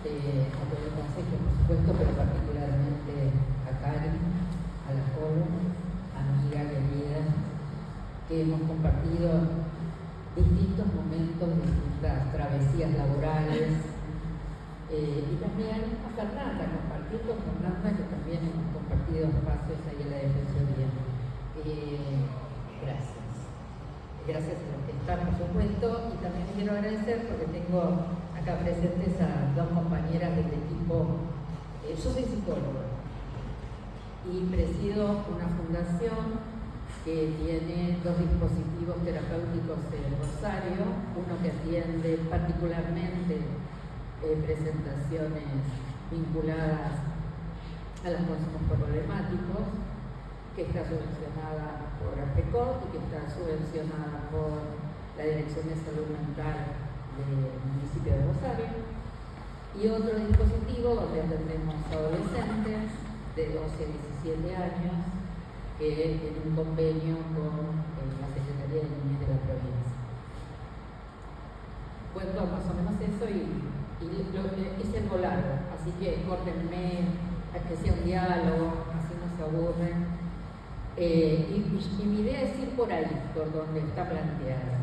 a todo el consejo, por supuesto, pero particularmente a Karen, a la joven, amiga querida, que hemos compartido distintos momentos, distintas travesías laborales, y también a Fernanda, compartir con Fernanda, que también hemos compartido espacios ahí en la Defensoría. Gracias. Gracias a los que están, por supuesto, y también quiero agradecer porque tengo acá presentes a dos compañeras del equipo. Yo soy psicóloga y presido una fundación que tiene dos dispositivos terapéuticos en Rosario, uno que atiende particularmente presentaciones vinculadas a los consumos problemáticos, que está subvencionada por APECOT y que está subvencionada por la Dirección de Salud Mental del municipio de Rosario, y otro dispositivo donde atendemos adolescentes de 12 a 17 años, que tiene un convenio con la Secretaría de Niñez de la provincia. Cuento más o menos eso y es el largo, así que córtenme, que sea un diálogo, así no se aburren. Y mi idea es ir por ahí, por donde está planteada.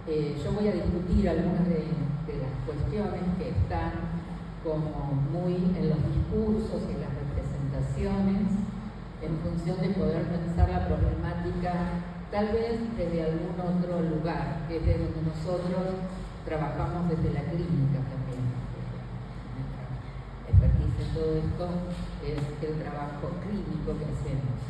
Yo voy a discutir algunas de las cuestiones que están como muy en los discursos y en las representaciones, en función de poder pensar la problemática tal vez desde algún otro lugar, que es desde donde nosotros trabajamos desde la clínica también. Nuestra expertise en todo esto es el trabajo clínico que hacemos.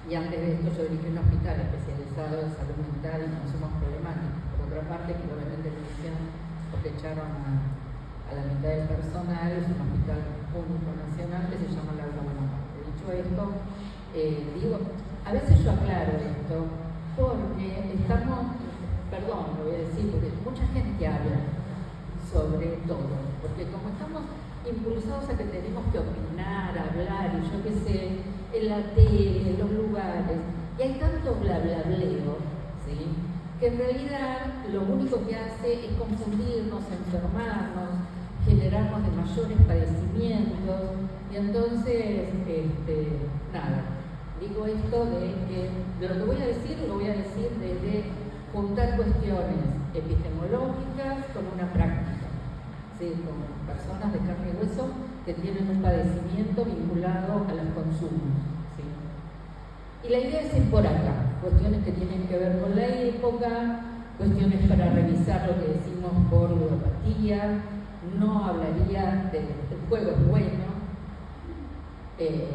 Y antes de esto yo dirigí un hospital especializado en salud mental y consumos problemáticos. Por otra parte, que obviamente lo hicieron porque echaron a la mitad del personal, es un hospital público nacional que se llama La Bonaparte. Dicho esto, a veces yo aclaro esto porque estamos, perdón, lo voy a decir, porque mucha gente habla sobre todo, porque como estamos impulsados a que tenemos que opinar, hablar, y yo qué sé, en la tele, en los lugares, y hay tanto bla bla bleo, ¿sí?, que en realidad lo único que hace es confundirnos, enfermarnos, generarnos de mayores padecimientos, y entonces, nada, digo esto de que lo que voy a decir, lo voy a decir desde juntar cuestiones epistemológicas con una práctica, ¿sí?, con personas de carne y hueso que tienen un padecimiento vinculado a los consumos, ¿sí? Y la idea es ir por acá, cuestiones que tienen que ver con la época, cuestiones para revisar lo que decimos por ludopatía. No hablaría del juego es bueno,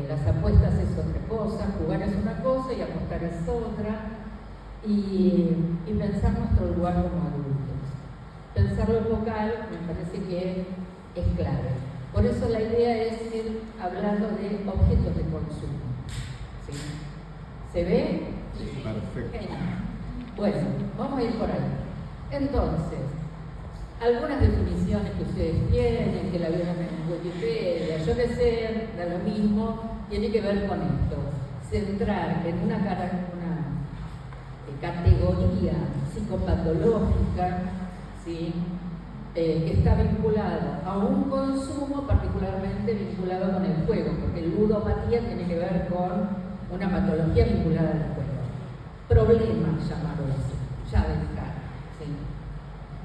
las apuestas es otra cosa, jugar es una cosa y apostar es otra, y pensar nuestro lugar como adultos. Pensar lo local me parece que es clave. Por eso la idea es ir hablando de objetos de consumo, ¿sí? ¿Se ve? Sí, perfecto. Genial. Bueno, vamos a ir por ahí. Entonces, algunas definiciones que ustedes tienen, que la vieron en Wikipedia, yo qué sé, da lo mismo, tiene que ver con esto. Centrar en una categoría psicopatológica, ¿sí?, que está vinculado a un consumo particularmente vinculado con el juego, porque ludopatía tiene que ver con una patología vinculada al juego. Problema, llamarlo así, ya de entrada, ¿sí?,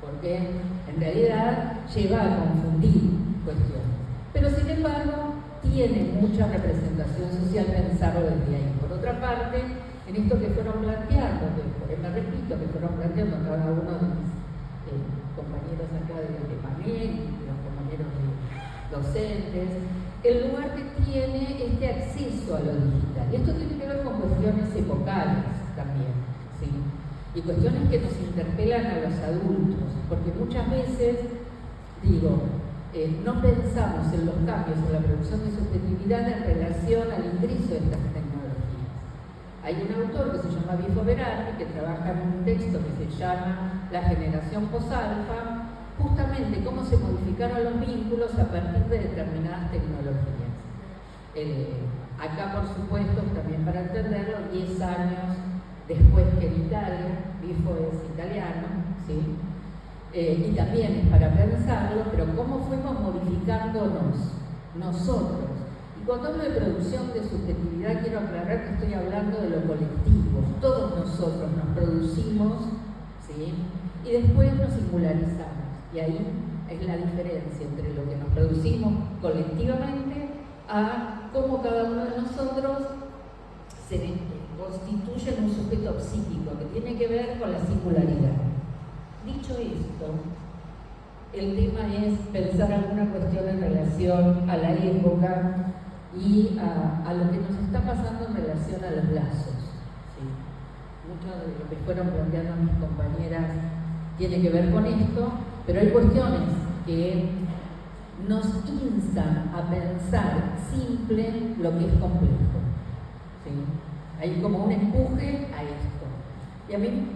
porque en realidad lleva a confundir cuestiones. Pero sin embargo, tiene mucha representación social pensarlo desde ahí. Por otra parte, en esto que fueron planteando, que me repito, que fueron planteando cada uno de mis compañeros acá de panel y los compañeros docentes, el lugar que tiene este acceso a lo digital. Y esto tiene que ver con cuestiones epocales también, ¿sí?, y cuestiones que nos interpelan a los adultos, porque muchas veces, no pensamos en los cambios en la producción de subjetividad en relación al ingreso de estas tecnologías. Hay un autor que se llama Bifo Berardi que trabaja en un texto que se llama La generación posalfa, justamente cómo se modificaron los vínculos a partir de determinadas tecnologías. Acá, por supuesto, también para entenderlo, 10 años después que en Italia, Bifo es italiano, ¿sí?, y también es para pensarlo, pero cómo fuimos modificando nosotros. Y cuando hablo de producción de subjetividad, quiero aclarar que estoy hablando de lo colectivo. Todos nosotros nos producimos, ¿sí? Y después nos singularizamos. Y ahí es la diferencia entre lo que nos producimos colectivamente a cómo cada uno de nosotros se constituye en un sujeto psíquico que tiene que ver con la singularidad. Dicho esto, el tema es pensar alguna cuestión en relación a la época y a lo que nos está pasando en relación a los lazos. ¿Sí? Mucho de lo que fueron planteando mis compañeras tiene que ver con esto, pero hay cuestiones que nos instan a pensar simple lo que es complejo. ¿Sí? Hay como un empuje a esto. Y a mí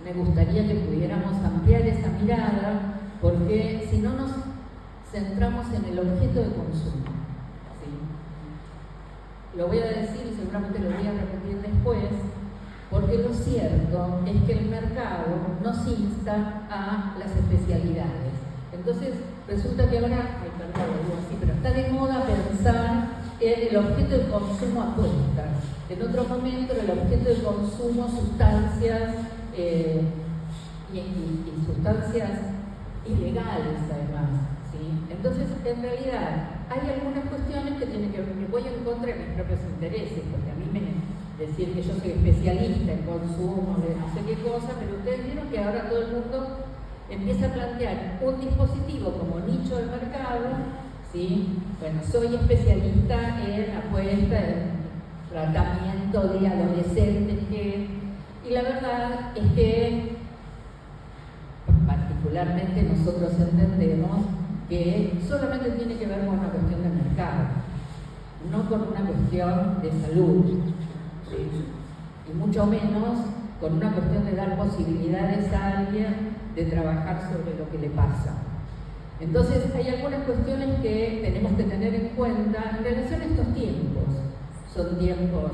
me gustaría que pudiéramos ampliar esa mirada, porque si no nos centramos en el objeto de consumo. ¿Sí? Lo voy a decir y seguramente lo voy a repetir después, porque lo cierto es que el mercado nos insta a las especialidades. Entonces, resulta que ahora, perdón, lo digo así, pero está de moda pensar en el objeto de consumo apuestas. En otro momento, en el objeto de consumo, sustancias y sustancias ilegales, además. ¿Sí? Entonces, en realidad, hay algunas cuestiones que tienen que ver, que voy en contra de mis propios intereses, porque a mí decir que yo soy especialista en consumo de no sé qué cosa, pero ustedes vieron que ahora todo el mundo empieza a plantear un dispositivo como nicho del mercado, ¿sí? Bueno, soy especialista en apuesta, en tratamiento de adolescentes, y la verdad es que particularmente nosotros entendemos que solamente tiene que ver con una cuestión de mercado, no con una cuestión de salud. ¿Sí? Y mucho menos con una cuestión de dar posibilidades a alguien de trabajar sobre lo que le pasa. Entonces, hay algunas cuestiones que tenemos que tener en cuenta en relación a estos tiempos. Son tiempos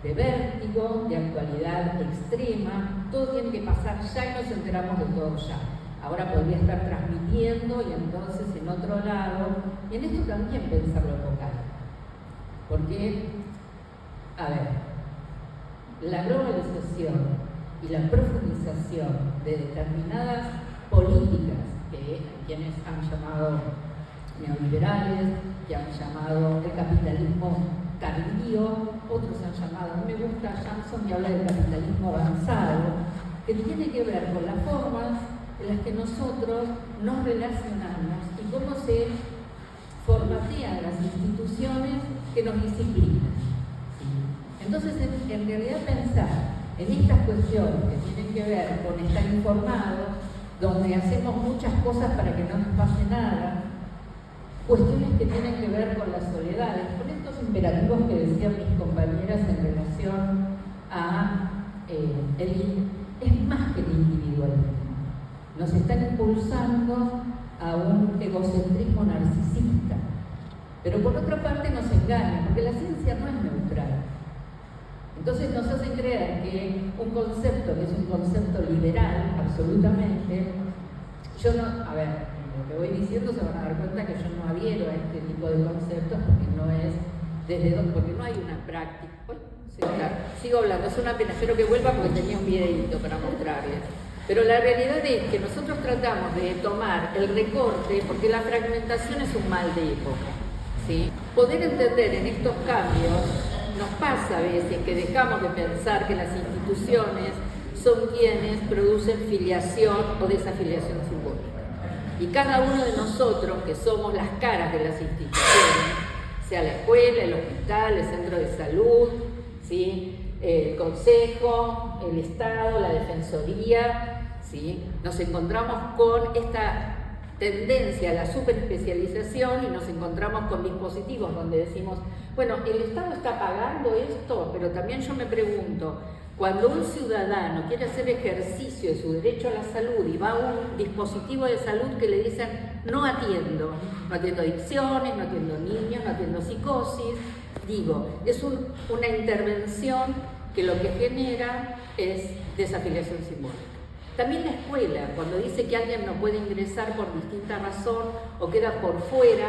de vértigo, de actualidad extrema, todo tiene que pasar ya y nos enteramos de todo ya. Ahora podría estar transmitiendo y entonces en otro lado, y en esto también pensar lo local. Porque, a ver, la globalización y la profundización de determinadas políticas que quienes han llamado neoliberales, que han llamado el capitalismo tardío, otros han llamado, a mí me gusta Jansson que habla del capitalismo avanzado, que tiene que ver con las formas en las que nosotros nos relacionamos y cómo se formatean las instituciones que nos disciplinan. Entonces, en realidad pensar en estas cuestiones que tienen que ver con estar informados, donde hacemos muchas cosas para que no nos pase nada, cuestiones que tienen que ver con las soledades, con estos imperativos que decían mis compañeras en relación a es más que el individualismo. Nos están impulsando a un egocentrismo narcisista, pero por otra parte nos engañan, porque la ciencia no es neutral. Entonces nos hacen creer que un concepto que es un concepto liberal, absolutamente, yo no, a ver, lo que voy diciendo se van a dar cuenta que yo no adhiero a este tipo de conceptos porque no es porque no hay una práctica. Sigo hablando, es una pena, espero que vuelva porque tenía un videíto para mostrarles. Pero la realidad es que nosotros tratamos de tomar el recorte, porque la fragmentación es un mal de época, ¿sí? Poder entender en estos cambios, nos pasa a veces que dejamos de pensar que las instituciones son quienes producen filiación o desafiliación simbólica. Y cada uno de nosotros, que somos las caras de las instituciones, sea la escuela, el hospital, el centro de salud, ¿sí? El consejo, el Estado, la defensoría, ¿sí? Nos encontramos con esta tendencia a la superespecialización y nos encontramos con dispositivos donde decimos, bueno, el Estado está pagando esto, pero también yo me pregunto, cuando un ciudadano quiere hacer ejercicio de su derecho a la salud y va a un dispositivo de salud que le dicen, no atiendo adicciones, no atiendo niños, no atiendo psicosis, digo, es una intervención que lo que genera es desafiliación simbólica. También la escuela, cuando dice que alguien no puede ingresar por distinta razón o queda por fuera,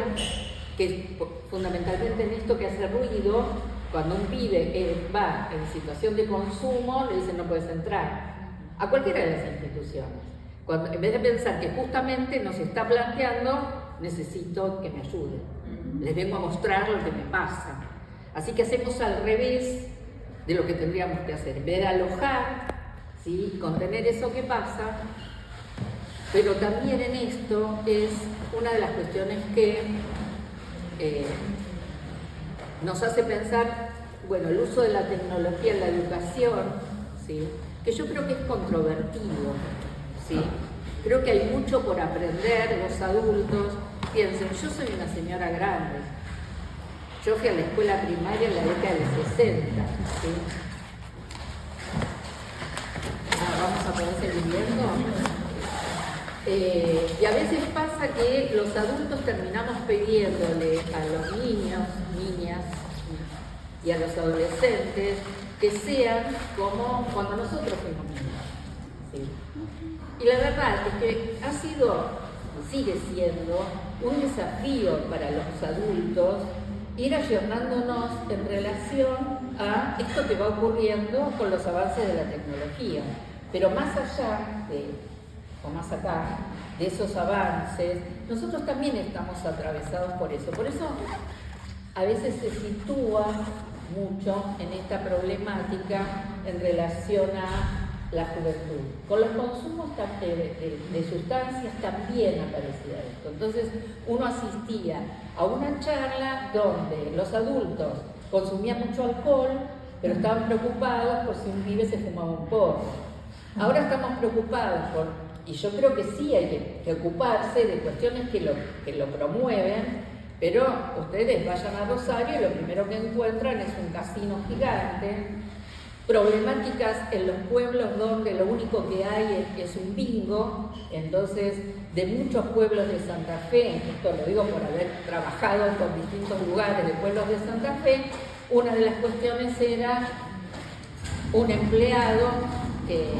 que fundamentalmente en esto que hace ruido, cuando un pibe va en situación de consumo, le dicen no puedes entrar, a cualquiera de las instituciones. Cuando, en vez de pensar que justamente nos está planteando, necesito que me ayuden, les vengo a mostrar lo que me pasa. Así que hacemos al revés de lo que tendríamos que hacer, en vez de alojar, ¿sí?, contener eso que pasa. Pero también en esto es una de las cuestiones que nos hace pensar, bueno, el uso de la tecnología en la educación, ¿sí?, que yo creo que es controvertido, ¿sí? Creo que hay mucho por aprender los adultos. Piensen, yo soy una señora grande, yo fui a la escuela primaria en la década del 60, ¿sí? Vamos a poder seguir viendo. Y a veces pasa que los adultos terminamos pidiéndole a los niños, niñas y a los adolescentes que sean como cuando nosotros fuimos niños, ¿sí? Y la verdad es que ha sido, y sigue siendo, un desafío para los adultos ir ayornándonos en relación a esto que va ocurriendo con los avances de la tecnología. Pero más allá de, o más acá, de esos avances, nosotros también estamos atravesados por eso. Por eso a veces se sitúa mucho en esta problemática en relación a la juventud. Con los consumos de sustancias también aparecía esto. Entonces uno asistía a una charla donde los adultos consumían mucho alcohol, pero estaban preocupados por si un pibe se fumaba un porro. Ahora estamos preocupados por, y yo creo que sí hay que ocuparse de cuestiones que lo promueven, pero ustedes vayan a Rosario y lo primero que encuentran es un casino gigante, problemáticas en los pueblos donde lo único que hay es un bingo. Entonces, de muchos pueblos de Santa Fe, esto lo digo por haber trabajado con distintos lugares de pueblos de Santa Fe, una de las cuestiones era un empleado que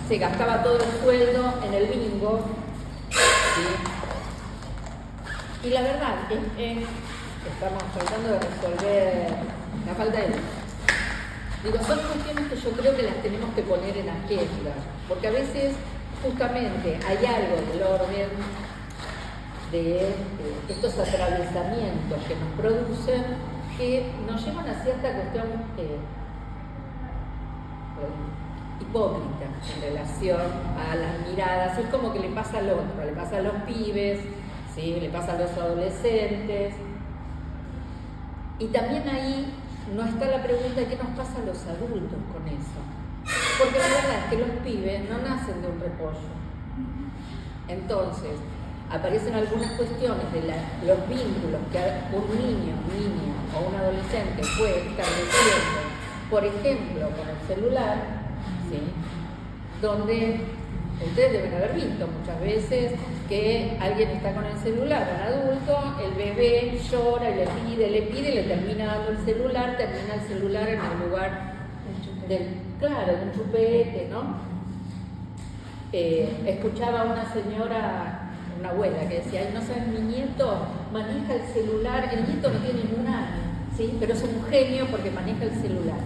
se gastaba todo el sueldo en el bingo, ¿sí? Y la verdad es que estamos tratando de resolver la falta de luz. Digo, son cuestiones que yo creo que las tenemos que poner en agenda, porque a veces justamente hay algo del orden de estos atravesamientos que nos producen que nos llevan a cierta cuestión hipócrita en relación a las miradas. Es como que le pasa al otro, le pasa a los pibes, ¿sí?, le pasa a los adolescentes. Y también ahí no está la pregunta de qué nos pasa a los adultos con eso. Porque la verdad es que los pibes no nacen de un repollo. Entonces, aparecen algunas cuestiones de los vínculos que un niño, niña o un adolescente puede estar estableciendo, por ejemplo, con el celular, ¿sí?, donde ustedes deben haber visto muchas veces que alguien está con el celular, un adulto, el bebé llora y le pide, le termina dando el celular, termina el celular en el lugar de un chupete, ¿no? Escuchaba a una señora, una abuela, que decía, ay, no sabes, mi nieto maneja el celular, el nieto no tiene ningún año, ¿sí?, pero es un genio porque maneja el celular.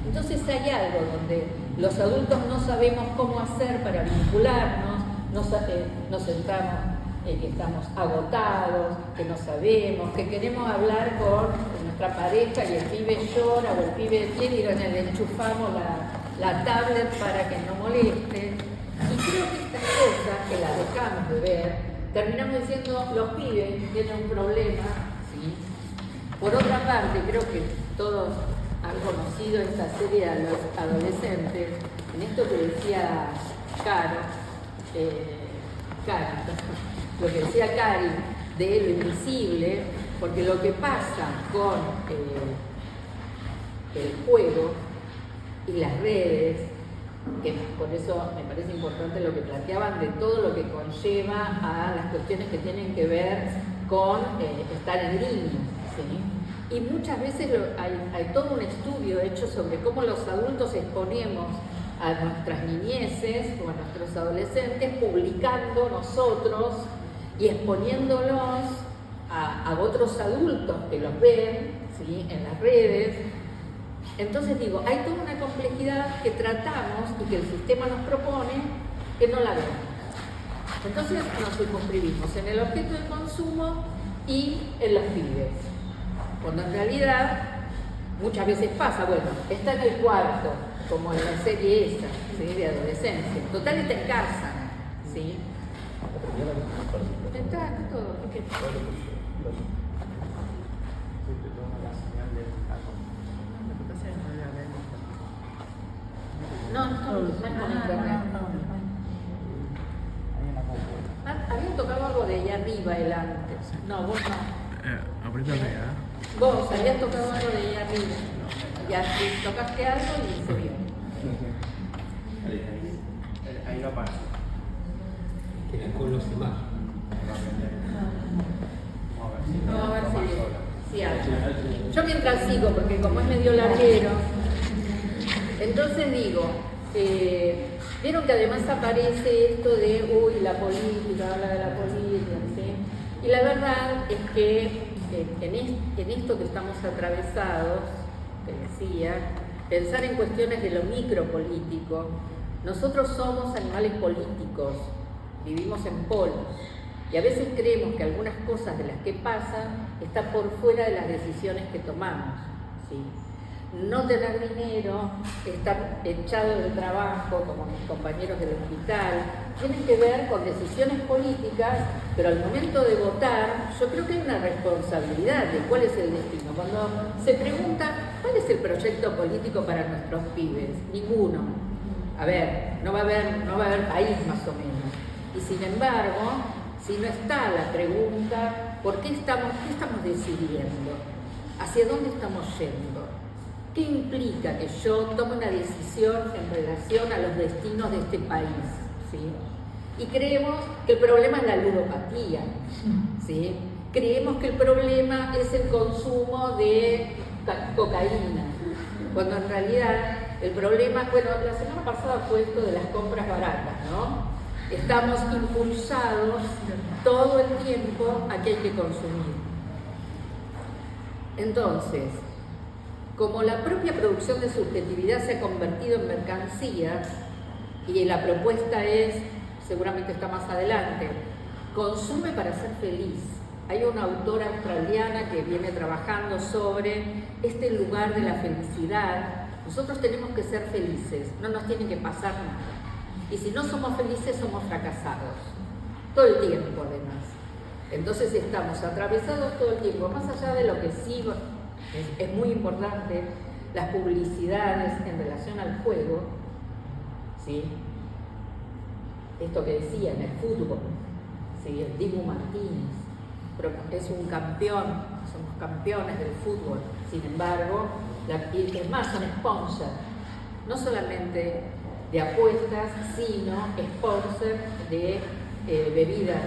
Entonces hay algo donde los adultos no sabemos cómo hacer para vincularnos, nos sentamos que estamos agotados, que no sabemos, que queremos hablar con nuestra pareja y el pibe llora o el pibe tiene y le enchufamos la tablet para que no moleste. Y creo que estas cosas que las dejamos de ver, terminamos diciendo los pibes tienen un problema, ¿sí? Por otra parte, creo que todos han conocido esta serie de los adolescentes, en esto que decía lo que decía Cari de lo invisible, porque lo que pasa con el juego y las redes, que por eso me parece importante lo que planteaban de todo lo que conlleva a las cuestiones que tienen que ver con estar en línea, ¿sí? Y muchas veces hay todo un estudio hecho sobre cómo los adultos exponemos a nuestras niñeces o a nuestros adolescentes, publicando nosotros y exponiéndolos a otros adultos que los ven, ¿sí?, en las redes. Entonces digo, hay toda una complejidad que tratamos y que el sistema nos propone que no la vemos. Entonces nos circunscribimos en el objeto de consumo y en los pibes. Cuando en realidad muchas veces pasa, bueno, está en el cuarto, como en la serie esa, ¿sí?, de adolescencia. Total está en casa, ¿sí? Está todo. No es con internet. Habían tocado algo de allá arriba el antes. No, vos no. Apriétale, ¿eh? Vos habías tocado algo de allá arriba. Ya tocaste algo y se vio. Ahí no pasa. Que la conoce más. Vamos a ver si algo. Yo mientras sigo, porque como es medio larguero, entonces digo, vieron que además aparece esto de, uy, la política, habla de la política, ¿sí? Y la verdad es que en esto que estamos atravesados, que decía, pensar en cuestiones de lo micropolítico, nosotros somos animales políticos, vivimos en polos, y a veces creemos que algunas cosas de las que pasan están por fuera de las decisiones que tomamos, ¿sí? No tener dinero, estar echado del trabajo, como mis compañeros del hospital, tienen que ver con decisiones políticas, pero al momento de votar, yo creo que hay una responsabilidad de cuál es el destino. Cuando se pregunta, ¿cuál es el proyecto político para nuestros pibes? Ninguno. A ver, no va a haber país más o menos. Y sin embargo, si no está la pregunta, qué estamos decidiendo? ¿Hacia dónde estamos yendo? ¿Qué implica que yo tome una decisión en relación a los destinos de este país? ¿Sí? Y creemos que el problema es la ludopatía, ¿sí? Creemos que el problema es el consumo de cocaína, cuando en realidad el problema, bueno, la semana pasada fue esto de las compras baratas, ¿no? Estamos impulsados todo el tiempo a que hay que consumir. Entonces, como la propia producción de subjetividad se ha convertido en mercancía, y la propuesta es, seguramente está más adelante, consume para ser feliz. Hay una autora australiana que viene trabajando sobre este lugar de la felicidad. Nosotros tenemos que ser felices, no nos tiene que pasar nada. Y si no somos felices, somos fracasados. Todo el tiempo, además. Entonces estamos atravesados todo el tiempo, más allá de lo que sí es muy importante, las publicidades en relación al juego, ¿sí? Esto que decía en el fútbol, ¿sí? El Dibu Martínez es un campeón, somos campeones del fútbol, sin embargo, y es más, son sponsors, no solamente de apuestas, sino sponsors de bebidas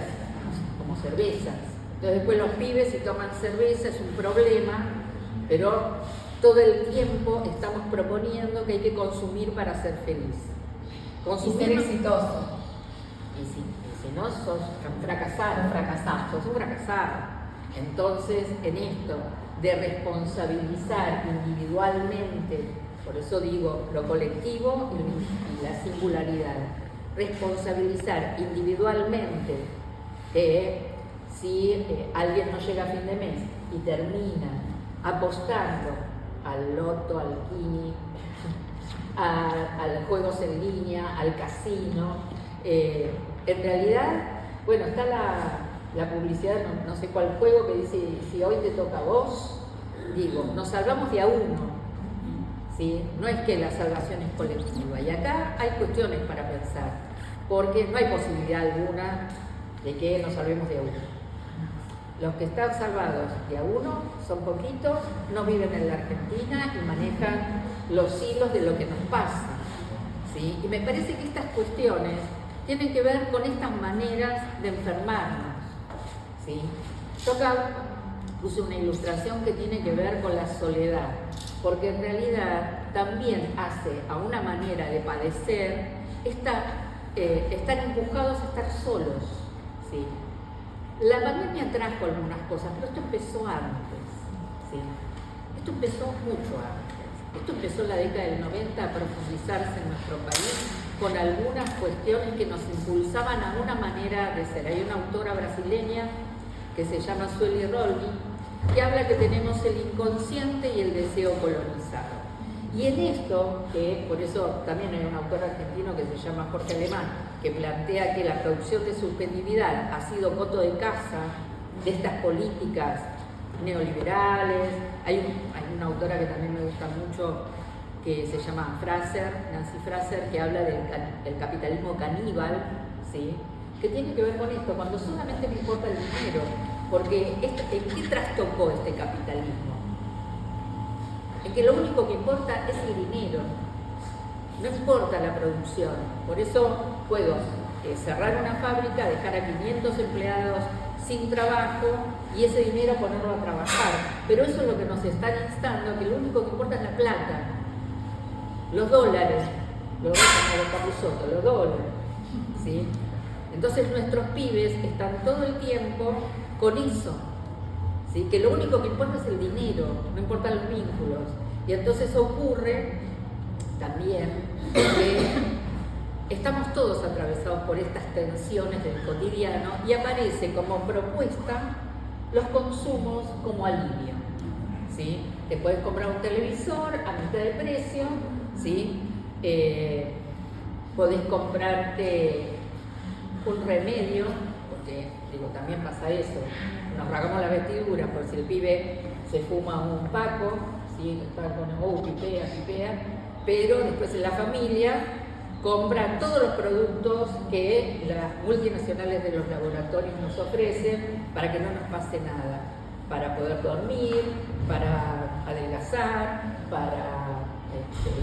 como cervezas. Entonces después los pibes si toman cerveza es un problema, pero todo el tiempo estamos proponiendo que hay que consumir para ser feliz. Y ser exitoso. Y si no, sos fracasado, sos un fracasado. Entonces, en esto de responsabilizar individualmente, por eso digo lo colectivo y la singularidad, responsabilizar individualmente que si alguien no llega a fin de mes y termina apostando al loto, al kini, a los juegos en línea, al casino, en realidad, bueno, está la publicidad, no sé cuál juego, que dice, si hoy te toca a vos, digo, nos salvamos de a uno, ¿sí? No es que la salvación es colectiva, y acá hay cuestiones para pensar, porque no hay posibilidad alguna de que nos salvemos de a uno. Los que están salvados de a uno son poquitos, no viven en la Argentina y manejan los hilos de lo que nos pasa, ¿sí? Y me parece que estas cuestiones tienen que ver con estas maneras de enfermarnos, ¿sí? Yo acá puse una ilustración que tiene que ver con la soledad, porque en realidad también hace a una manera de padecer estar empujados a estar solos, ¿sí? La pandemia trajo algunas cosas, pero esto empezó antes, ¿sí? Esto empezó mucho antes. Esto empezó en la década del 90 a profundizarse en nuestro país con algunas cuestiones que nos impulsaban a una manera de ser. Hay una autora brasileña que se llama Sueli Rolli, que habla que tenemos el inconsciente y el deseo colonizado. Y en esto, que por eso también hay un autor argentino que se llama Jorge Alemán, que plantea que la producción de subjetividad ha sido coto de caza de estas políticas neoliberales. Hay una autora que también me gusta mucho, que se llama Nancy Fraser, que habla del capitalismo caníbal, ¿sí? Que tiene que ver con esto, cuando solamente me importa el dinero, porque ¿en qué trastocó este capitalismo? En que lo único que importa es el dinero, no importa la producción. Por eso puedo cerrar una fábrica, dejar a 500 empleados sin trabajo y ese dinero ponerlo a trabajar. Pero eso es lo que nos están instando, que lo único que importa es la plata, los dólares, los dólares, ¿sí? Entonces nuestros pibes están todo el tiempo con eso, ¿sí? Que lo único que importa es el dinero, no importan los vínculos. Y entonces ocurre también que estamos todos atravesados por estas tensiones del cotidiano y aparece como propuesta los consumos como alivio, ¿sí? Te puedes comprar un televisor a mitad de precio, ¿sí? Podés comprarte un remedio, porque digo, también pasa eso, nos rasgamos la vestidura por si el pibe se fuma un paco, ¿sí? Está con pipea, pero después en la familia compran todos los productos que las multinacionales de los laboratorios nos ofrecen para que no nos pase nada, para poder dormir, para adelgazar, para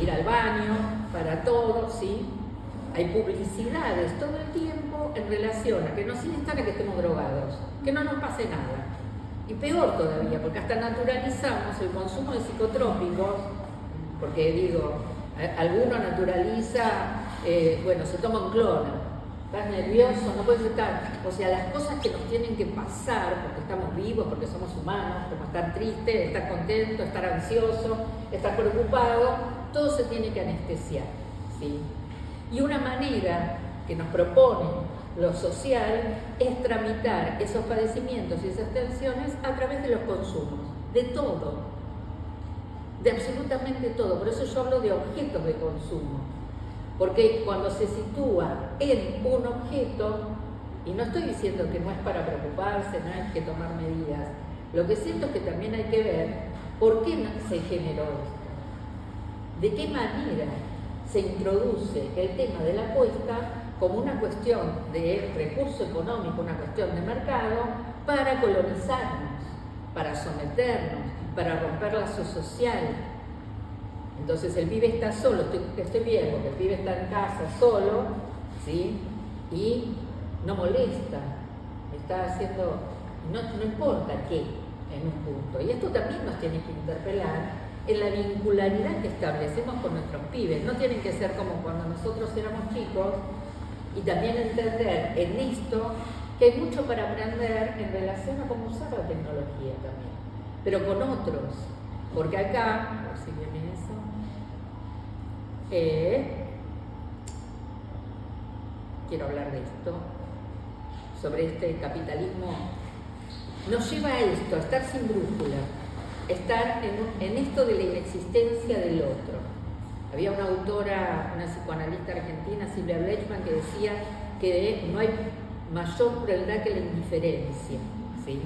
ir al baño, para todo, ¿sí? Hay publicidades todo el tiempo en relación a que nos instan a que estemos drogados, que no nos pase nada. Y peor todavía, porque hasta naturalizamos el consumo de psicotrópicos, porque digo, alguno naturaliza, se toma un clona, estás nervioso, no puedes estar. O sea, las cosas que nos tienen que pasar, porque estamos vivos, porque somos humanos, como estar triste, estar contento, estar ansioso, estar preocupado, todo se tiene que anestesiar, ¿sí? Y una manera que nos propone lo social es tramitar esos padecimientos y esas tensiones a través de los consumos, de todo, de absolutamente todo. Por eso yo hablo de objetos de consumo, porque cuando se sitúa en un objeto, y no estoy diciendo que no es para preocuparse, no hay que tomar medidas, lo que siento es que también hay que ver por qué se generó esto, de qué manera se introduce el tema de la apuesta como una cuestión de recurso económico, una cuestión de mercado, para colonizarnos, para someternos, para romper lazo social. Entonces el pibe está solo, estoy bien, porque el pibe está en casa solo, ¿sí? Y no molesta, está haciendo, no importa qué, en un punto. Y esto también nos tiene que interpelar en la vincularidad que establecemos con nuestros pibes. No tienen que ser como cuando nosotros éramos chicos, y también entender en esto que hay mucho para aprender en relación a cómo usar la tecnología también, pero con otros, porque acá, a ver si viene eso, quiero hablar de esto, sobre este capitalismo, nos lleva a esto, a estar sin brújula, estar en esto de la inexistencia del otro. Había una autora, una psicoanalista argentina, Silvia Blechman, que decía que no hay mayor crueldad que la indiferencia, ¿sí?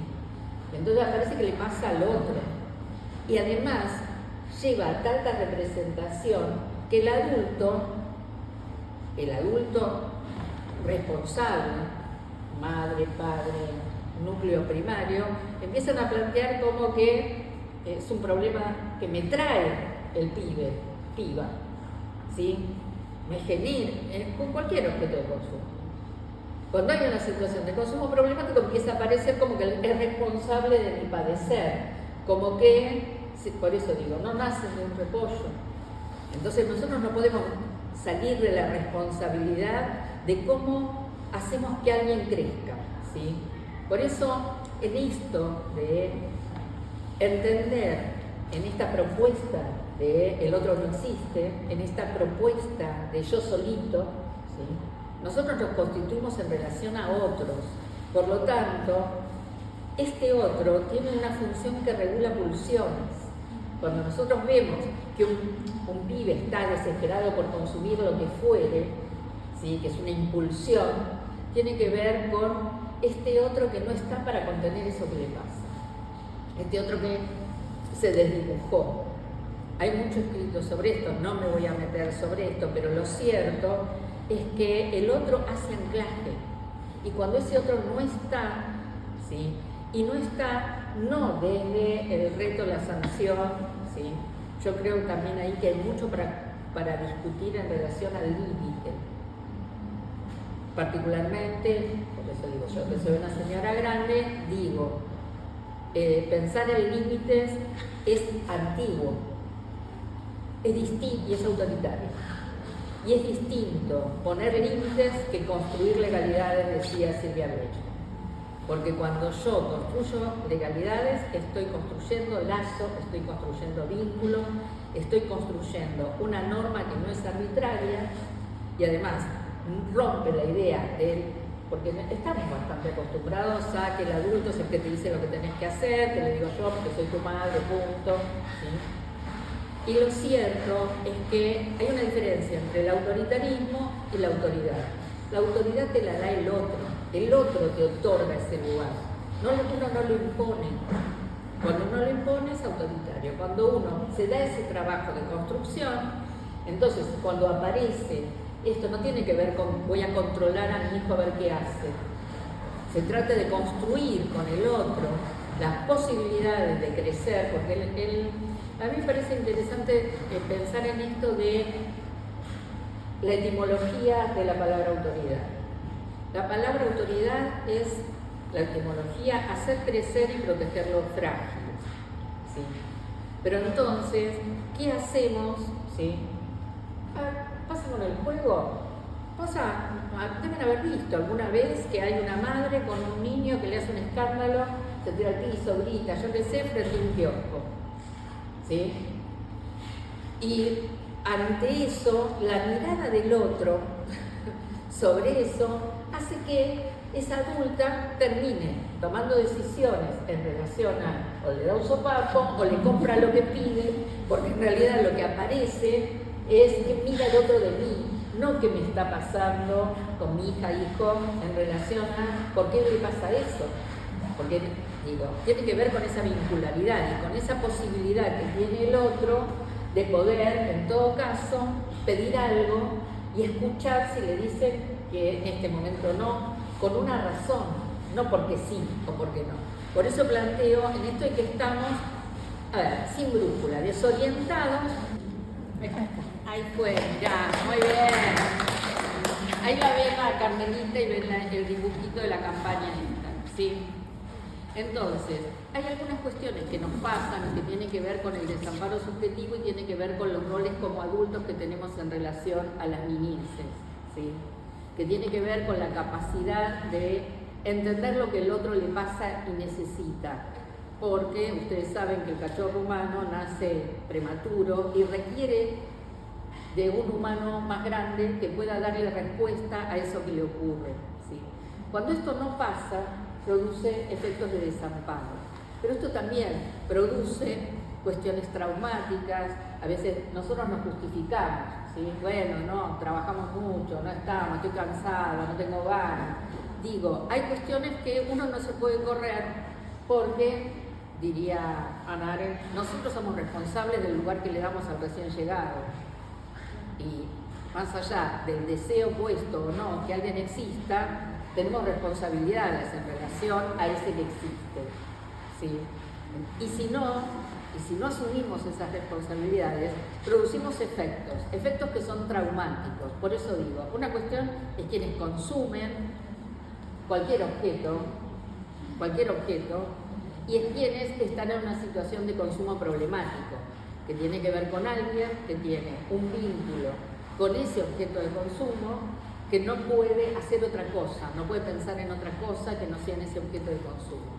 Entonces parece que le pasa al otro. Y además lleva a tanta representación que el adulto responsable, madre, padre, núcleo primario, empiezan a plantear como que es un problema que me trae el piba, ¿sí? Me genera, con cualquier objeto de consumo. Cuando hay una situación de consumo problemático empieza a aparecer como que es responsable de mi padecer, como que, por eso digo, no nacen de un repollo. Entonces nosotros no podemos salir de la responsabilidad de cómo hacemos que alguien crezca, ¿sí? Por eso, en esto de entender, en esta propuesta de el otro no existe, en esta propuesta de yo solito, ¿sí? Nosotros nos constituimos en relación a otros. Por lo tanto, este otro tiene una función que regula pulsiones. Cuando nosotros vemos que un pibe está desesperado por consumir lo que fuere, ¿sí? Que es una impulsión, tiene que ver con este otro que no está para contener eso que le pasa. Este otro que se desdibujó. Hay mucho escrito sobre esto, no me voy a meter sobre esto, pero lo cierto es que el otro hace anclaje. Y cuando ese otro no está, ¿sí? Y no está, no desde el reto, la sanción, ¿sí? Yo creo también ahí que hay mucho para discutir en relación al límite. Particularmente, por eso digo yo que soy una señora grande, digo, pensar en límites es antiguo, es distinto y es autoritario. Y es distinto poner límites que construir legalidades, decía Silvia Brecht. Porque cuando yo construyo legalidades, estoy construyendo lazo, estoy construyendo vínculo, estoy construyendo una norma que no es arbitraria y además rompe la idea porque estamos bastante acostumbrados a que el adulto es el que te dice lo que tenés que hacer, te lo digo yo porque soy tu madre, punto, ¿sí? Y lo cierto es que hay una diferencia entre el autoritarismo y la autoridad. La autoridad te la da el otro te otorga ese lugar, uno no lo impone. Cuando uno lo impone es autoritario, cuando uno se da ese trabajo de construcción, entonces cuando aparece, esto no tiene que ver con voy a controlar a mi hijo a ver qué hace, se trata de construir con el otro las posibilidades de crecer, porque a mí me parece interesante pensar en esto de la etimología de la palabra autoridad. La palabra autoridad es, la etimología, hacer crecer y proteger lo frágil, ¿sí? Pero entonces, ¿qué hacemos? ¿Sí? ¿Pasa con el juego? Deben haber visto alguna vez que hay una madre con un niño que le hace un escándalo, se tira al piso, grita, yo qué sé, frente a un kiosco, ¿sí? Y ante eso, la mirada del otro sobre eso hace que esa adulta termine tomando decisiones en relación a o le da un sopapo o le compra lo que pide, porque en realidad lo que aparece es que mira el otro de mí, no que me está pasando con mi hija, hijo, en relación a por qué le pasa eso. Porque, digo, tiene que ver con esa vincularidad y con esa posibilidad que tiene el otro de poder, en todo caso, pedir algo y escuchar si le dicen que en este momento no, con una razón, no porque sí o porque no. Por eso planteo en esto de que estamos, sin brújula, desorientados. Ahí fue, mirá, muy bien. Ahí la ven a Carmelita y ven el dibujito de la campaña esta, ¿sí? Entonces, hay algunas cuestiones que nos pasan y que tienen que ver con el desamparo subjetivo y tienen que ver con los roles como adultos que tenemos en relación a las niñeces, ¿sí? Que tiene que ver con la capacidad de entender lo que el otro le pasa y necesita, porque ustedes saben que el cachorro humano nace prematuro y requiere de un humano más grande que pueda darle respuesta a eso que le ocurre, ¿sí? Cuando esto no pasa, produce efectos de desamparo, pero esto también produce cuestiones traumáticas. A veces nosotros nos justificamos, ¿sí? Bueno, no, trabajamos mucho, no estamos, estoy cansada, no tengo ganas. Digo, hay cuestiones que uno no se puede correr porque, diría Hannah Arendt, nosotros somos responsables del lugar que le damos al recién llegado. Y más allá del deseo puesto o no que alguien exista, tenemos responsabilidades en relación a ese que existe, ¿sí? Y si no asumimos esas responsabilidades, producimos efectos que son traumáticos. Por eso digo, una cuestión es quienes consumen cualquier objeto, y es quienes están en una situación de consumo problemático, que tiene que ver con alguien que tiene un vínculo con ese objeto de consumo que no puede hacer otra cosa, no puede pensar en otra cosa que no sea en ese objeto de consumo.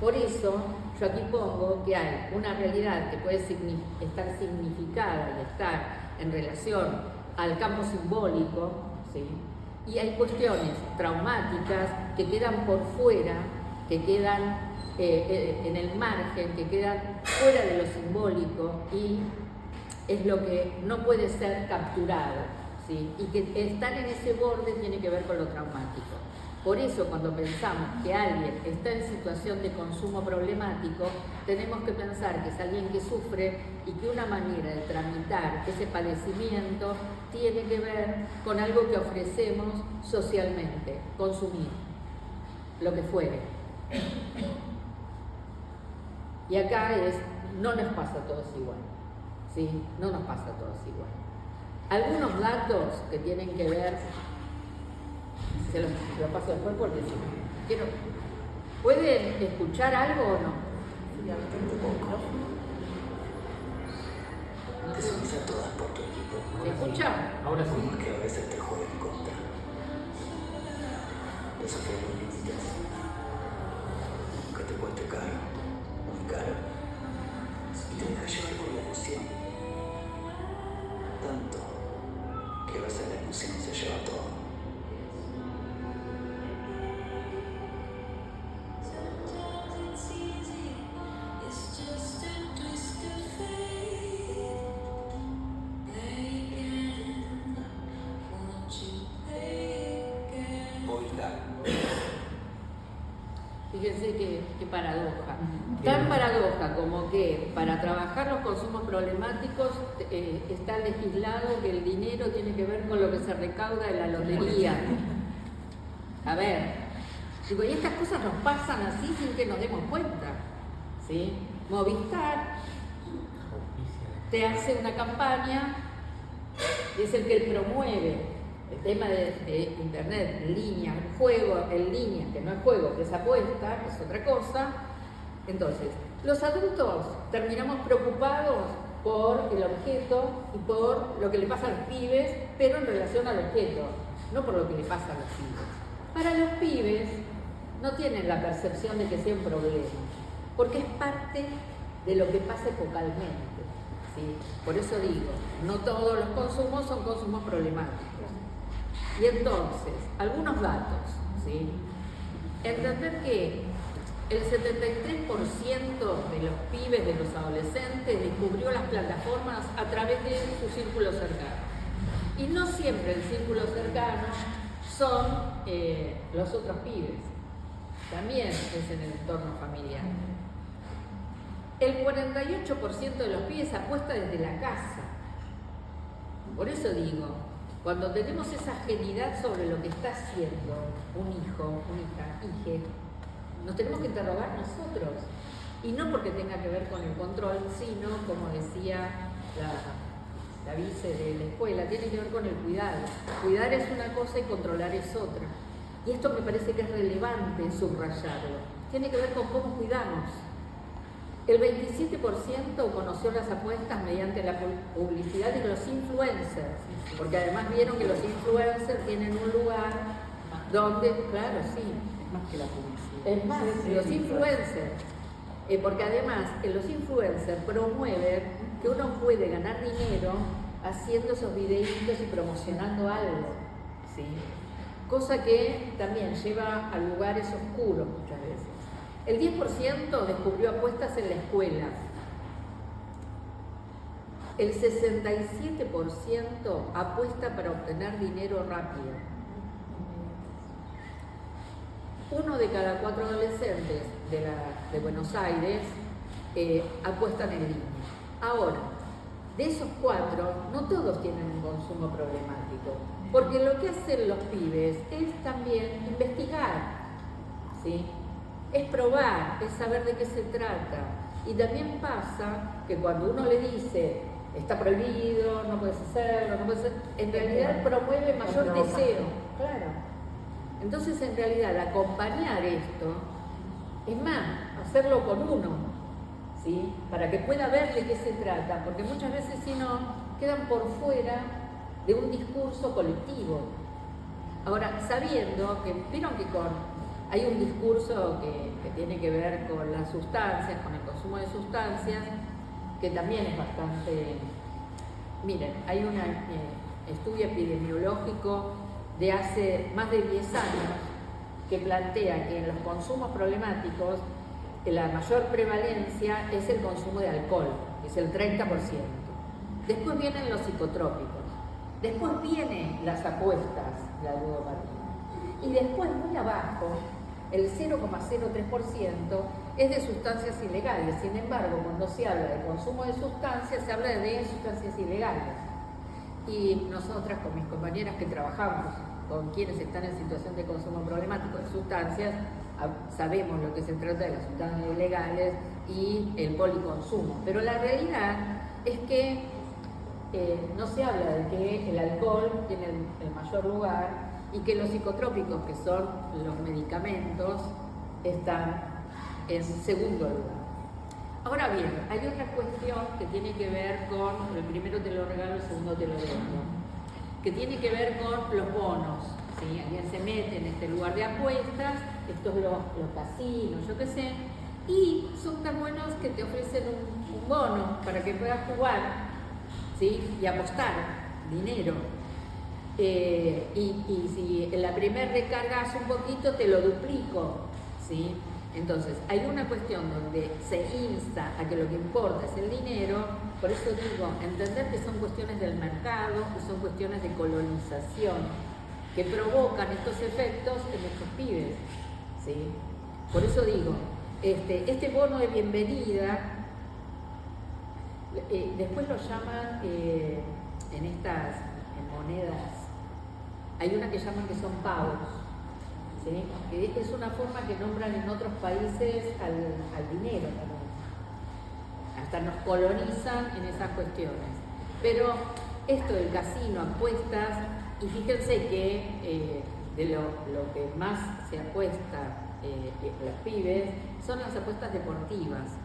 Por eso yo aquí pongo que hay una realidad que puede estar significada y estar en relación al campo simbólico, ¿sí? Y hay cuestiones traumáticas que quedan por fuera, que quedan en el margen, que quedan fuera de lo simbólico y es lo que no puede ser capturado, ¿sí? Y que estar en ese borde tiene que ver con lo traumático. Por eso cuando pensamos que alguien está en situación de consumo problemático, tenemos que pensar que es alguien que sufre y que una manera de tramitar ese padecimiento tiene que ver con algo que ofrecemos socialmente, consumir, lo que fuere. Y acá no nos pasa a todos igual, ¿sí? No nos pasa a todos igual. Algunos datos que tienen que ver, se los paso después porque si quiero. ¿Pueden escuchar algo o no? Te subís a todas por tu equipo. ¿Se escucha? Ahora sí. Que a veces te juega en contra. Desafías los límites. Que te cueste caro, muy caro. Y te dejas llevar por la emoción. Tanto que a veces la emoción se lleva todo. Fíjense qué paradoja. Tan paradoja como que para trabajar los consumos problemáticos está legislado que el dinero tiene que ver con lo que se recauda de la lotería. A ver, digo, y estas cosas nos pasan así sin que nos demos cuenta, ¿sí? Movistar te hace una campaña y es el que promueve el tema de internet en línea, el juego en línea, que no es juego, que es apuesta, que es otra cosa. Entonces, los adultos terminamos preocupados por el objeto y por lo que le pasa a los pibes, pero en relación al objeto, no por lo que le pasa a los pibes. Para los pibes no tienen la percepción de que sea un problema, porque es parte de lo que pasa epocalmente, ¿sí? Por eso digo, no todos los consumos son consumos problemáticos. Y entonces, algunos datos, ¿sí? Entender que el 73% de los pibes, de los adolescentes, descubrió las plataformas a través de su círculo cercano. Y no siempre el círculo cercano son los otros pibes, también es en el entorno familiar. El 48% de los pibes apuesta desde la casa. Por eso digo, cuando tenemos esa ajenidad sobre lo que está haciendo un hijo, una hija, nos tenemos que interrogar nosotros. Y no porque tenga que ver con el control, sino, como decía la vice de la escuela, tiene que ver con el cuidado. Cuidar es una cosa y controlar es otra. Y esto me parece que es relevante subrayarlo. Tiene que ver con cómo cuidamos. El 27% conoció las apuestas mediante la publicidad de los influencers, porque además vieron que los influencers tienen un lugar donde, claro, sí. Es más que la publicidad. Es más, los influencers, porque además los influencers promueven que uno puede ganar dinero haciendo esos videitos y promocionando algo, ¿sí? Cosa que también lleva a lugares oscuros muchas veces. El 10% descubrió apuestas en la escuela. El 67% apuesta para obtener dinero rápido. 1 de cada 4 adolescentes de Buenos Aires apuestan en línea. Ahora, de esos 4, no todos tienen un consumo problemático, porque lo que hacen los pibes es también investigar, ¿sí? Es probar, es saber de qué se trata. Y también pasa que cuando uno le dice, está prohibido, no puedes hacerlo, no puedes hacerlo, en realidad promueve mayor deseo. Claro. Entonces, en realidad, acompañar esto, es más, hacerlo con uno, ¿sí? Para que pueda ver de qué se trata, porque muchas veces, si no, quedan por fuera de un discurso colectivo. Ahora, sabiendo que, vieron que hay un discurso que tiene que ver con las sustancias, con el consumo de sustancias, que también es bastante... Miren, hay un estudio epidemiológico de hace más de 10 años que plantea que en los consumos problemáticos la mayor prevalencia es el consumo de alcohol, que es el 30%. Después vienen los psicotrópicos, después vienen las apuestas, la ludopatía, y después muy abajo, el 0,03% es de sustancias ilegales. Sin embargo, cuando se habla de consumo de sustancias, se habla de sustancias ilegales. Y nosotras, con mis compañeras que trabajamos con quienes están en situación de consumo problemático de sustancias, sabemos lo que se trata de las sustancias ilegales y el policonsumo. Pero la realidad es que no se habla de que el alcohol tiene el mayor lugar y que los psicotrópicos, que son los medicamentos, están en segundo lugar. Ahora bien, hay otra cuestión que tiene que ver con, el primero te lo regalo, el segundo te lo dejo, que tiene que ver con los bonos. ¿Sí? Alguien se mete en este lugar de apuestas, estos los casinos, yo qué sé, y son tan buenos que te ofrecen un bono para que puedas jugar, ¿sí? Y apostar dinero. Y si en la primera recargas un poquito, te lo duplico, ¿sí? Entonces, hay una cuestión donde se insta a que lo que importa es el dinero. Por eso digo, entender que son cuestiones del mercado, que son cuestiones de colonización, que provocan estos efectos en nuestros pibes, ¿sí? Por eso digo, este bono de bienvenida, después lo llaman en estas monedas, hay una que llaman que son pavos, ¿sí? Que es una forma que nombran en otros países al dinero también. Hasta nos colonizan en esas cuestiones. Pero esto del casino, apuestas, y fíjense que de lo que más se apuesta los pibes son las apuestas deportivas.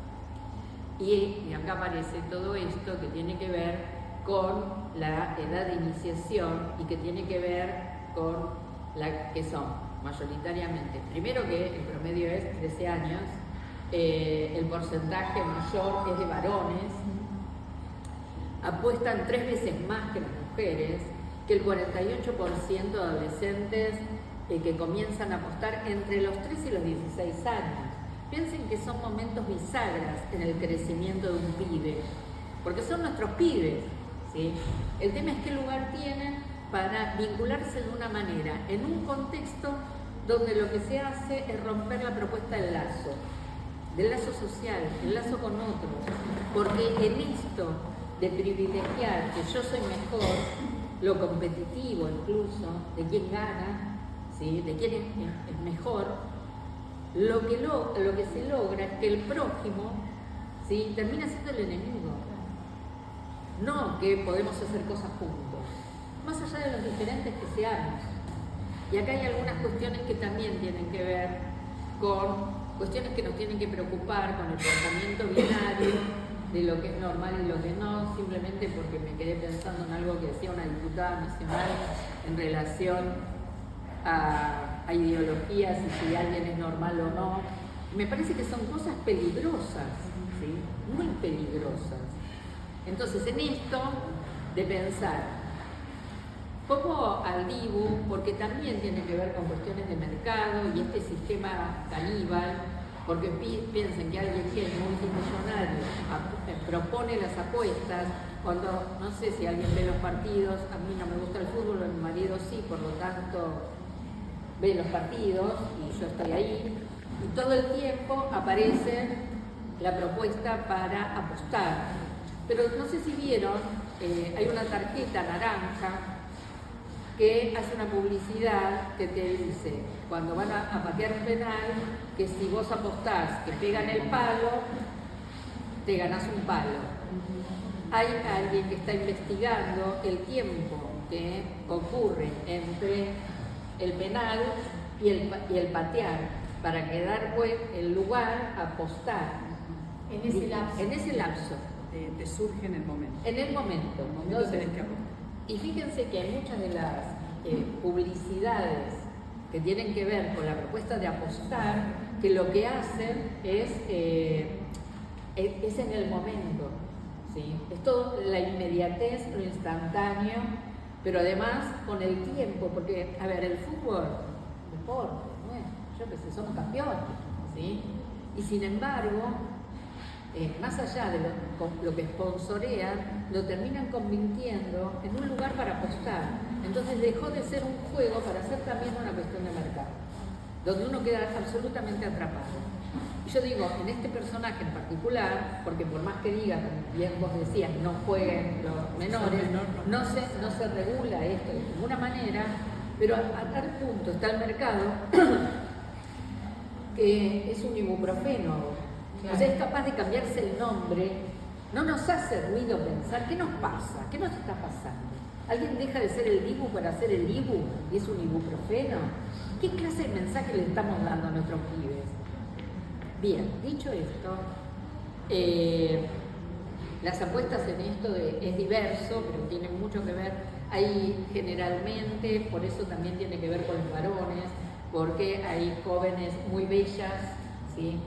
Y acá aparece todo esto que tiene que ver con la edad de iniciación y que tiene que ver con la que son mayoritariamente, primero que el promedio es 13 años, el porcentaje mayor es de varones, apuestan 3 veces más que las mujeres, que el 48% de adolescentes que comienzan a apostar entre los 3 y los 16 años. Piensen que son momentos bisagras en el crecimiento de un pibe, porque son nuestros pibes, ¿sí? El tema es qué lugar tienen para vincularse de una manera, en un contexto donde lo que se hace es romper la propuesta del lazo social, el lazo con otros, porque en esto de privilegiar que yo soy mejor, lo competitivo incluso, de quién gana, ¿sí? De quién es mejor, lo que se logra es que el prójimo, ¿sí? Termina siendo el enemigo, no que podemos hacer cosas juntos, más allá de los diferentes que seamos. Y acá hay algunas cuestiones que también tienen que ver con cuestiones que nos tienen que preocupar, con el pensamiento binario de lo que es normal y lo que no, simplemente porque me quedé pensando en algo que decía una diputada nacional en relación a ideologías y si alguien es normal o no. Me parece que son cosas peligrosas, ¿sí? Muy peligrosas. Entonces, en esto de pensar, pongo al Dibu porque también tiene que ver con cuestiones de mercado y este sistema caníbal, porque piensen que alguien que es multimillonario propone las apuestas, cuando no sé si alguien ve los partidos, a mí no me gusta el fútbol, a mi marido sí, por lo tanto ve los partidos y yo estoy ahí, y todo el tiempo aparece la propuesta para apostar. Pero no sé si vieron, hay una tarjeta naranja que hace una publicidad que te dice, cuando van a patear un penal, que si vos apostás que pegan el palo, te ganás un palo. Hay alguien que está investigando el tiempo que ocurre entre el penal y el patear, para quedar el lugar a apostar. En ese lapso. En ese lapso. Te surge en el momento. En el momento. En el momento tenés que apostar. Y fíjense que hay muchas de las publicidades que tienen que ver con la propuesta de apostar, que lo que hacen es en el momento, ¿sí? Es todo la inmediatez, lo instantáneo, pero además con el tiempo, porque, a ver, el fútbol, deporte, ¿no es? Yo qué sé, somos campeones, ¿sí? Y sin embargo, más allá de lo que sponsorean, lo terminan convirtiendo en un lugar para apostar. Entonces dejó de ser un juego para ser también una cuestión de mercado, donde uno queda absolutamente atrapado. Y yo digo, en este personaje en particular, porque por más que diga, como bien vos decías, no jueguen los menores, no se regula esto de ninguna manera, pero a tal punto está el mercado que es un ibuprofeno. Claro. O sea, es capaz de cambiarse el nombre. No nos hace ruido pensar, ¿qué nos pasa? ¿Qué nos está pasando? ¿Alguien deja de ser el ibu para ser el ibu y es un ibuprofeno? ¿Qué clase de mensaje le estamos dando a nuestros pibes? Bien, dicho esto, las apuestas en esto es diverso, pero tiene mucho que ver. Hay generalmente, por eso también tiene que ver con los varones, porque hay jóvenes muy bellas, ¿sí?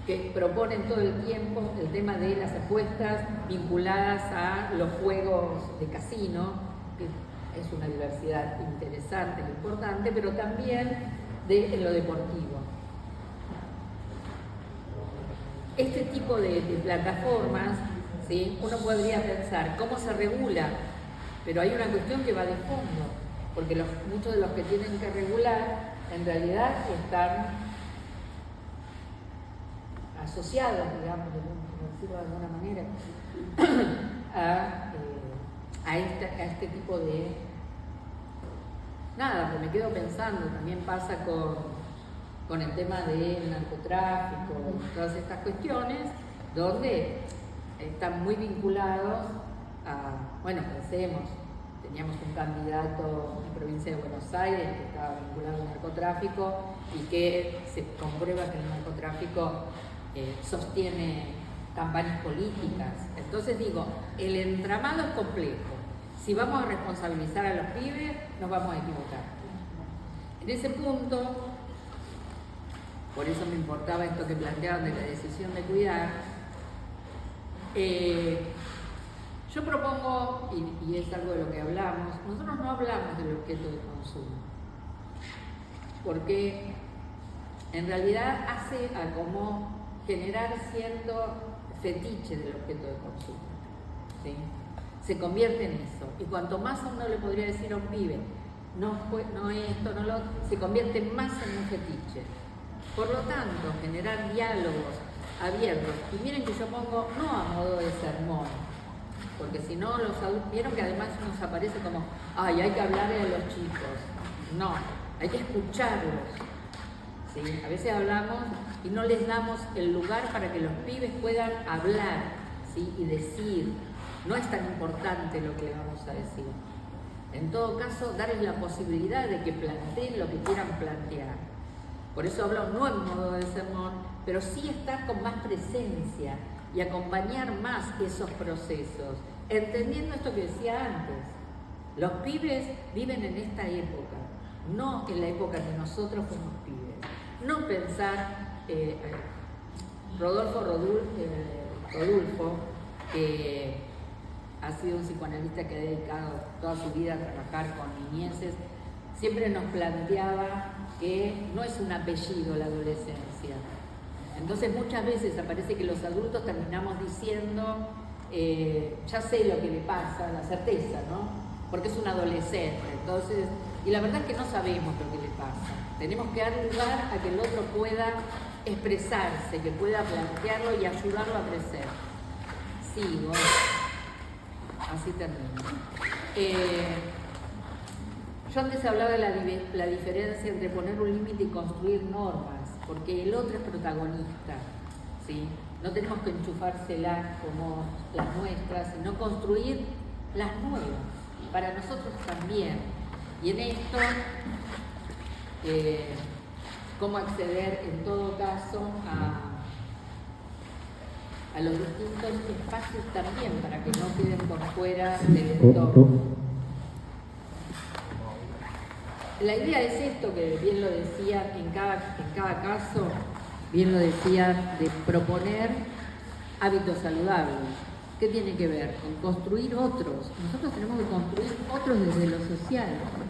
Que proponen todo el tiempo el tema de las apuestas vinculadas a los juegos de casino, que es una diversidad interesante e importante, pero también en lo deportivo. Este tipo de plataformas, ¿sí? Uno podría pensar cómo se regula, pero hay una cuestión que va de fondo, porque muchos de los que tienen que regular en realidad están asociados, digamos, por decirlo de alguna manera, a este tipo de... Nada, pues me quedo pensando, también pasa con el tema del narcotráfico, todas estas cuestiones, donde están muy vinculados a, bueno, pensemos, teníamos un candidato en la provincia de Buenos Aires que estaba vinculado al narcotráfico y que se comprueba que el narcotráfico sostiene campañas políticas. Entonces digo, el entramado es complejo. Si vamos a responsabilizar a los pibes, nos vamos a equivocar. En ese punto, por eso me importaba esto que planteaban de la decisión de cuidar, yo propongo, y es algo de lo que hablamos, nosotros no hablamos del objeto de consumo, porque en realidad hace a como generar cierto fetiche del objeto de consumo, ¿sí? Se convierte en eso, y cuanto más uno le podría decir a un pibe, no esto, no lo otro, se convierte más en un fetiche. Por lo tanto, generar diálogos abiertos, y miren que yo pongo no a modo de sermón, porque si no los adultos, vieron que además nos aparece como, ay, hay que hablarle a los chicos. No, hay que escucharlos, ¿sí? A veces hablamos y no les damos el lugar para que los pibes puedan hablar, ¿sí? Y decir. No es tan importante lo que le vamos a decir. En todo caso, darles la posibilidad de que planteen lo que quieran plantear. Por eso hablo no en modo de sermón, pero sí estar con más presencia y acompañar más esos procesos, entendiendo esto que decía antes. Los pibes viven en esta época, no en la época que nosotros fuimos pibes. No pensar, Rodolfo, que ha sido un psicoanalista que ha dedicado toda su vida a trabajar con niñeces, siempre nos planteaba que no es un apellido la adolescencia. Entonces muchas veces aparece que los adultos terminamos diciendo, ya sé lo que le pasa, la certeza, ¿no? Porque es un adolescente. Entonces, y la verdad es que no sabemos lo que le pasa. Tenemos que dar lugar a que el otro pueda expresarse, que pueda plantearlo y ayudarlo a crecer. Sigo. Así termino. Yo antes hablaba de la diferencia entre poner un límite y construir normas, porque el otro es protagonista, ¿sí? No tenemos que enchufárselas como las nuestras, sino construir las nuevas, para nosotros también. Y en esto, cómo acceder en todo caso a los distintos espacios también, para que no queden por fuera del entorno. la idea es esto, que bien lo decía en cada caso, bien lo decía, de proponer hábitos saludables. ¿Qué tiene que ver? Con construir otros. Nosotros tenemos que construir otros desde lo social,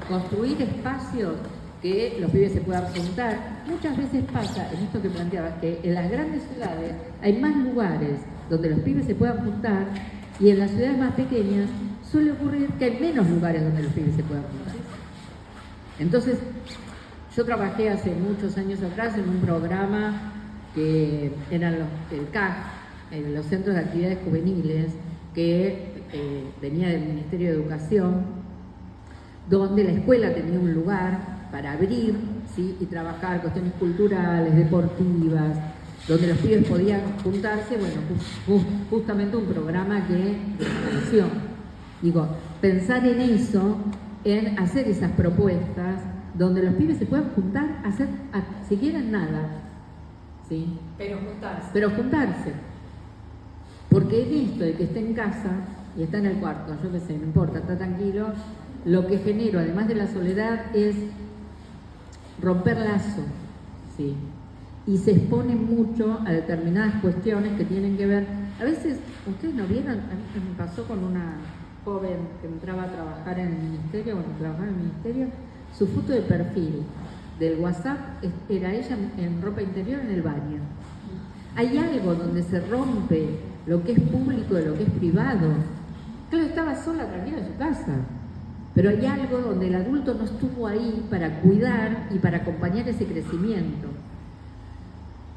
construir espacios que los pibes se puedan juntar. Muchas veces pasa, en esto que planteabas, que en las grandes ciudades hay más lugares donde los pibes se puedan juntar, y en las ciudades más pequeñas suele ocurrir que hay menos lugares donde los pibes se puedan juntar. Entonces, yo trabajé hace muchos años atrás en un programa que eran el CAJ, los Centros de Actividades Juveniles, que venía del Ministerio de Educación, donde la escuela tenía un lugar para abrir, ¿sí? Y trabajar cuestiones culturales, deportivas, donde los pibes podían juntarse. Bueno, justamente un programa de expansión. Digo, pensar en eso, en hacer esas propuestas donde los pibes se puedan juntar, si quieren nada, ¿sí? Pero juntarse. Porque en esto de que esté en casa y está en el cuarto, yo qué sé, no importa, está tranquilo, lo que genero, además de la soledad, es romper lazos, ¿sí? Y se expone mucho a determinadas cuestiones que tienen que ver. A veces, ustedes no vieron, a mí me pasó con una joven que entraba a trabajar en el ministerio, su foto de perfil del WhatsApp era ella en ropa interior en el baño. Hay algo donde se rompe lo que es público de lo que es privado. Claro, estaba sola, tranquila en su casa, pero hay algo donde el adulto no estuvo ahí para cuidar y para acompañar ese crecimiento.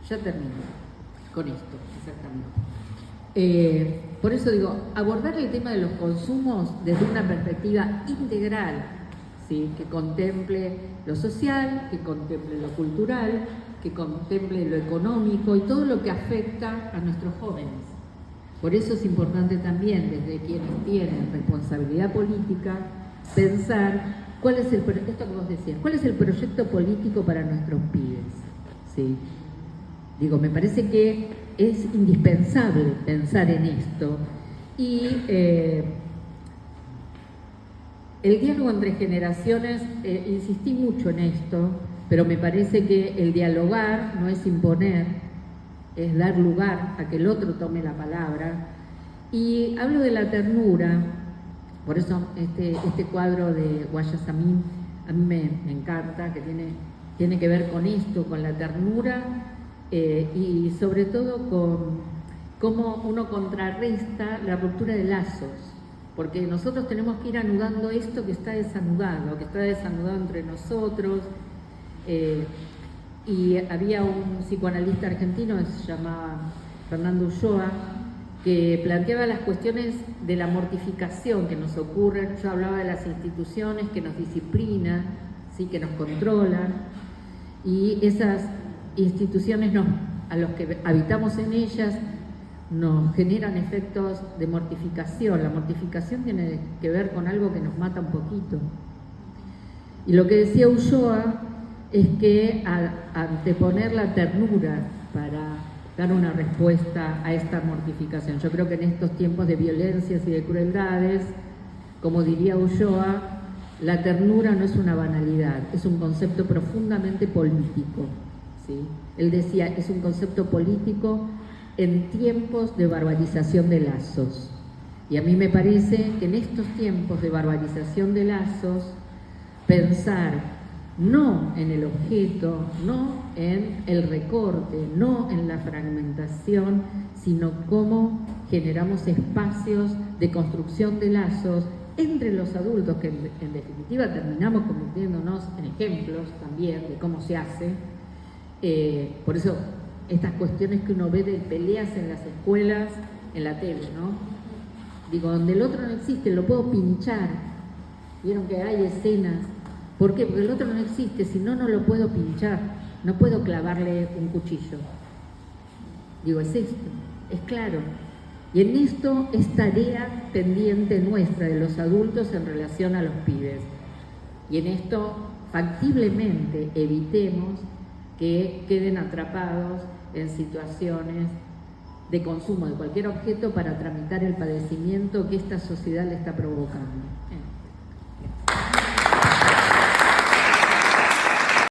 Ya termino con esto, exactamente. Por eso digo, abordar el tema de los consumos desde una perspectiva integral, ¿sí? Que contemple lo social, que contemple lo cultural, que contemple lo económico y todo lo que afecta a nuestros jóvenes. Por eso es importante también, desde quienes tienen responsabilidad política, pensar cuál es esto que vos decías, cuál es el proyecto político para nuestros pibes, ¿sí? Digo, me parece que es indispensable pensar en esto y el diálogo entre generaciones, insistí mucho en esto, pero me parece que el dialogar no es imponer, es dar lugar a que el otro tome la palabra. Y hablo de la ternura, por eso este cuadro de Guayasamín a mí me encanta, que tiene que ver con esto, con la ternura. Y sobre todo con cómo uno contrarresta la ruptura de lazos, porque nosotros tenemos que ir anudando esto que está desanudado entre nosotros. Y había un psicoanalista argentino que se llamaba Fernando Ulloa, que planteaba las cuestiones de la mortificación que nos ocurren. Yo hablaba de las instituciones que nos disciplinan, ¿sí? Que nos controlan, y esas instituciones a los que habitamos en ellas nos generan efectos de mortificación. La mortificación tiene que ver con algo que nos mata un poquito. Y lo que decía Ulloa es que anteponer la ternura para dar una respuesta a esta mortificación. Yo creo que en estos tiempos de violencias y de crueldades, como diría Ulloa, la ternura no es una banalidad, es un concepto profundamente político. ¿Sí? Él decía, es un concepto político en tiempos de barbarización de lazos. Y a mí me parece que en estos tiempos de barbarización de lazos, pensar no en el objeto, no en el recorte, no en la fragmentación, sino cómo generamos espacios de construcción de lazos entre los adultos, que en definitiva terminamos convirtiéndonos en ejemplos también de cómo se hace. Por eso estas cuestiones que uno ve de peleas en las escuelas, en la tele, ¿no? Digo, donde el otro no existe, lo puedo pinchar. Vieron que hay escenas. ¿Por qué? Porque el otro no existe, si no, no lo puedo pinchar, no puedo clavarle un cuchillo. Digo, es esto, es claro. Y en esto es tarea pendiente nuestra de los adultos en relación a los pibes. Y en esto, factiblemente, evitemos que queden atrapados en situaciones de consumo de cualquier objeto para tramitar el padecimiento que esta sociedad le está provocando.